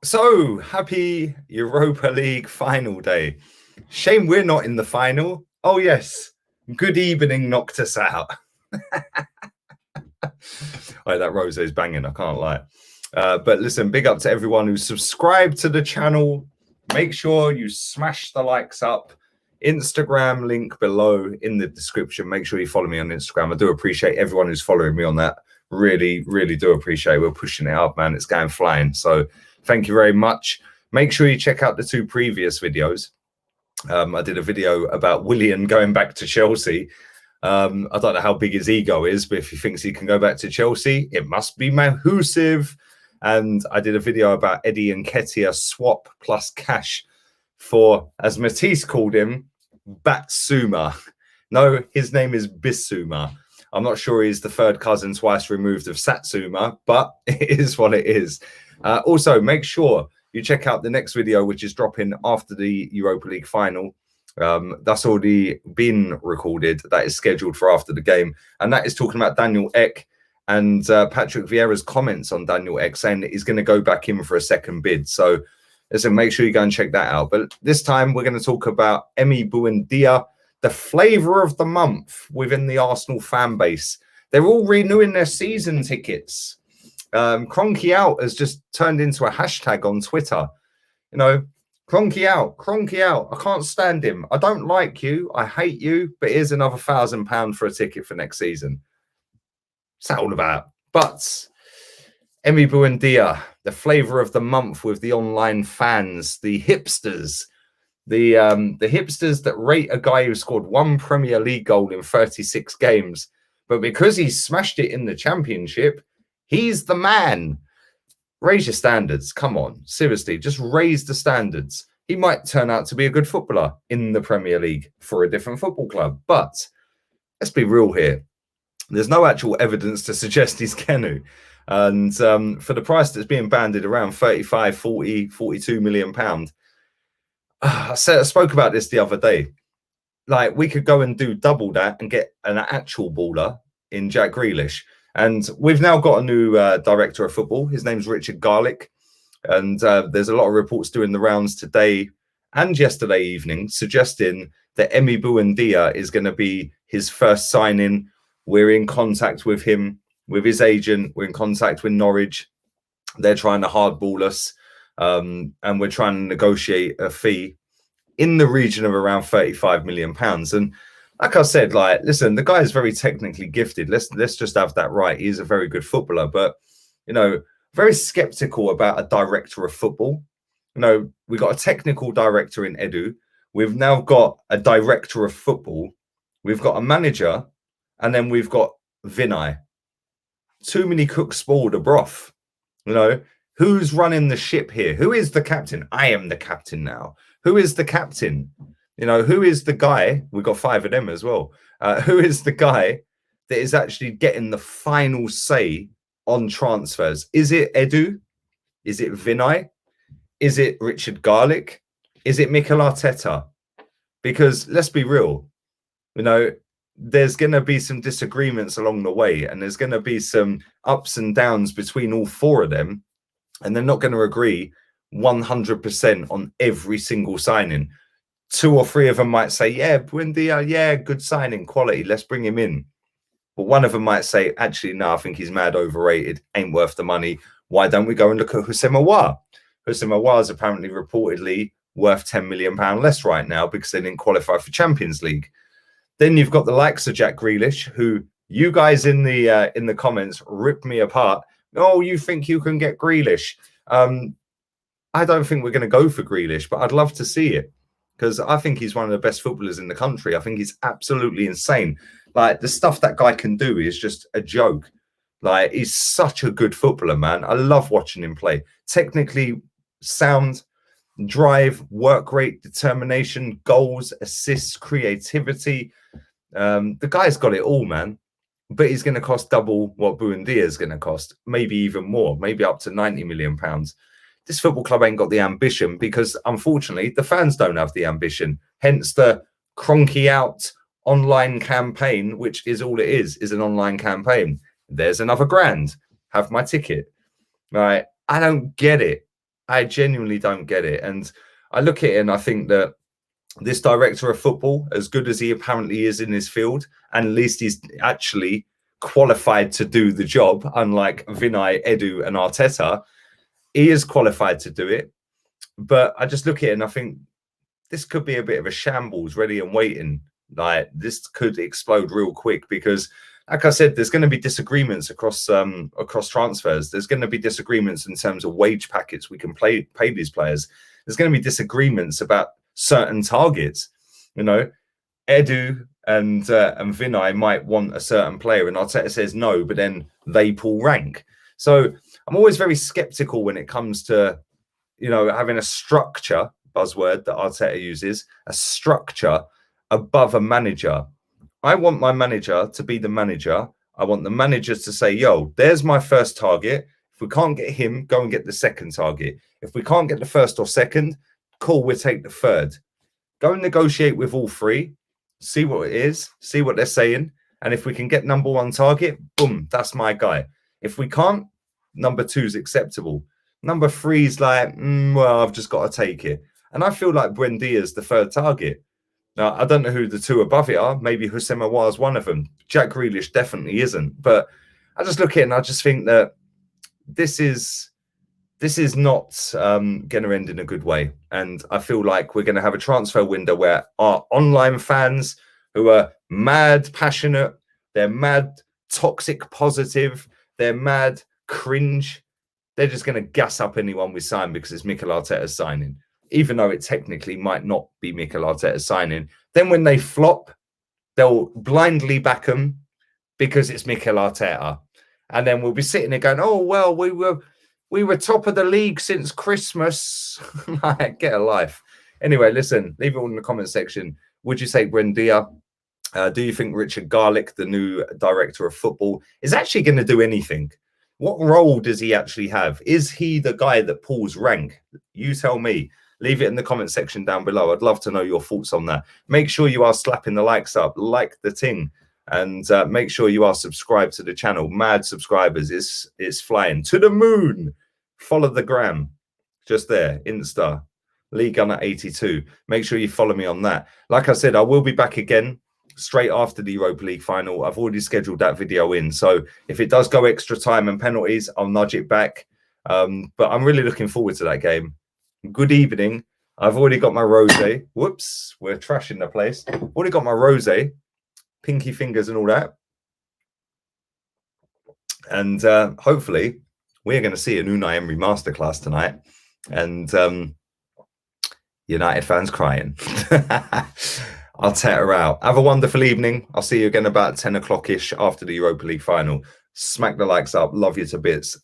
So, happy Europa League final day. Shame we're not in the final. Oh, yes. Good evening knocked us out. Oh, that rose's banging, I can't lie. But listen, big up to everyone who's subscribed to the channel. Make sure you smash the likes up. Instagram link below in the description. Make sure you follow me on Instagram. I do appreciate everyone who's following me on that. Really, really do appreciate it. We're pushing it up, man. It's going flying. So thank you very much. Make sure you check out the two previous videos. I did a video about Willian going back to Chelsea. I don't know how big his ego is, but if he thinks he can go back to Chelsea, it must be massive. And I did a video about Eddie and Nketiah swap plus cash for, as Matisse called him, Batsuma. No, his name is Bissouma. I'm not sure he's the third cousin twice removed of Satsuma, but it is what it is. Also, make sure you check out the next video, which is dropping after the Europa League final. That's already been recorded. That is scheduled for after the game. And that is talking about Daniel Ek and Patrick Vieira's comments on Daniel Ek, saying that he's going to go back in for a second bid. So listen, make sure you go and check that out. But this time we're going to talk about Emi Buendia, the flavour of the month within the Arsenal fan base. They're all renewing their season tickets. Cronky out has just turned into a hashtag on Twitter. You know, Cronky out, Cronky out. I can't stand him. I don't like you. I hate you. But here's another £1,000 for a ticket for next season. What's that all about? But Emi Buendia, the flavour of the month with the online fans, the hipsters, the hipsters that rate a guy who scored one Premier League goal in 36 games, but because he smashed it in the Championship, he's the man. Raise your standards. Come on, seriously, just raise the standards. He might turn out to be a good footballer in the Premier League for a different football club, but let's be real here. There's no actual evidence to suggest he's Kenu. And for the price that's being banded around 35, 40, 42 million pounds, I spoke about this the other day. Like, we could go and do double that and get an actual baller in Jack Grealish. And we've now got a new director of football. His name's Richard Garlick. And there's a lot of reports doing the rounds today and yesterday evening suggesting that Emi Buendia is going to be his first signing. We're in contact with him, with his agent. We're in contact with Norwich. They're trying to hardball us. And we're trying to negotiate a fee in the region of around 35 million pounds. And like I said, like, listen, the guy is very technically gifted. Let's just have that right. He's a very good footballer, but, you know, very skeptical about a director of football. You know, we've got a technical director in Edu. We've now got a director of football. We've got a manager, and then we've got Vinay. Too many cooks spoil the broth. You know, who's running the ship here? Who is the captain? I am the captain now. Who is the captain? You know, who is the guy? We've got 5 of them as well. Who is the guy that is actually getting the final say on transfers? Is it Edu? Is it Vinay? Is it Richard Garlick? Is it Mikel Arteta? Because let's be real, you know, there's going to be some disagreements along the way, and there's going to be some ups and downs between all 4 of them, and they're not going to agree 100% on every single signing. 2 or 3 of them might say, yeah, Buendia, yeah, good signing, quality, let's bring him in. But one of them might say, actually, no, I think he's mad overrated, ain't worth the money. Why don't we go and look at Houssem Aouar? Houssem Aouar is apparently reportedly worth £10 million less right now because they didn't qualify for Champions League. Then you've got the likes of Jack Grealish, who you guys in the comments ripped me apart. Oh, you think you can get Grealish? I don't think we're going to go for Grealish, but I'd love to see it because I think he's one of the best footballers in the country. I think he's absolutely insane. Like, the stuff that guy can do is just a joke. Like, he's such a good footballer, man. I love watching him play. Technically sound, drive, work rate, determination, goals, assists, creativity. The guy's got it all, man. But he's going to cost double what Buendia is going to cost, maybe even more, maybe up to £90 million. This football club ain't got the ambition because, unfortunately, the fans don't have the ambition. Hence the Cronky out online campaign, which is all it is an online campaign. There's another £1,000. Have my ticket. Right? I don't get it. I genuinely don't get it. And I look at it and I think that this director of football, as good as he apparently is in his field, and at least he's actually qualified to do the job, unlike Vinay, Edu, and Arteta, he is qualified to do it. But I just look at it and I think this could be a bit of a shambles, ready and waiting. Like, this could explode real quick because, like I said, there's going to be disagreements across transfers. There's going to be disagreements in terms of wage packets we can pay these players. There's going to be disagreements about certain targets. You know, Edu and Vinay might want a certain player, and Arteta says no, but then they pull rank. So I'm always very skeptical when it comes to, you know, having a structure, buzzword that Arteta uses, a structure above a manager. I want my manager to be the manager. I want the managers to say, yo, there's my first target. If we can't get him, go and get the second target. If we can't get the first or second, cool, we'll take the third. Go and negotiate with all three, see what it is, see what they're saying. And if we can get number one target, boom, that's my guy. If we can't, number two is acceptable. Number three is like, well, I've just got to take it. And I feel like Buendia is the third target. Now, I don't know who the two above it are. Maybe Houssem Aouar is one of them. Jack Grealish definitely isn't. But I just look at it and I just think that this is not going to end in a good way. And I feel like we're going to have a transfer window where our online fans who are mad passionate, they're mad toxic positive, they're mad cringe, they're just going to gas up anyone we sign because it's Mikel Arteta's signing, even though it technically might not be Mikel Arteta's signing. Then when they flop, they'll blindly back them because it's Mikel Arteta. And then we'll be sitting there going, oh, well, we were top of the league since Christmas. Get a life. Anyway, listen, leave it all in the comment section. Would you say Buendia? Do you think Richard Garlick, the new director of football, is actually going to do anything? What role does he actually have? Is he the guy that pulls rank? You tell me. Leave it in the comment section down below. I'd love to know your thoughts on that. Make sure you are slapping the likes up, like the ting, and make sure you are subscribed to the channel. Mad subscribers, it's flying to the moon. Follow the gram, just there, Insta, League Gunner 82. Make sure you follow me on that. Like I said, I will be back again straight after the Europa League final. I've already scheduled that video in. So if it does go extra time and penalties, I'll nudge it back. But I'm really looking forward to that game. Good evening. I've already got my rosé. Whoops, we're trashing the place. Already got my rosé, pinky fingers and all that. And hopefully we're going to see an Unai Emery masterclass tonight. And United fans crying. I'll tear her out. Have a wonderful evening. I'll see you again about 10 o'clock-ish after the Europa League final. Smack the likes up. Love you to bits.